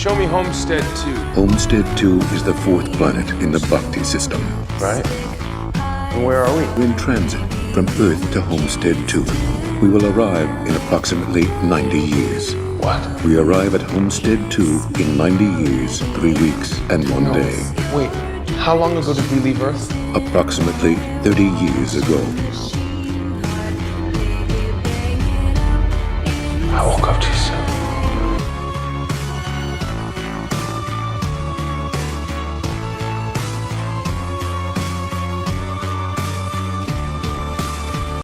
Show me Homestead 2. Homestead 2 is the fourth planet in the Bhakti system. Right? And where are we? We're in transit from Earth to Homestead 2. We will arrive in approximately 90 years. What? We arrive at Homestead 2 in 90 years, 3 weeks, and 1 day. Wait, how long ago did we leave Earth? Approximately 30 years ago.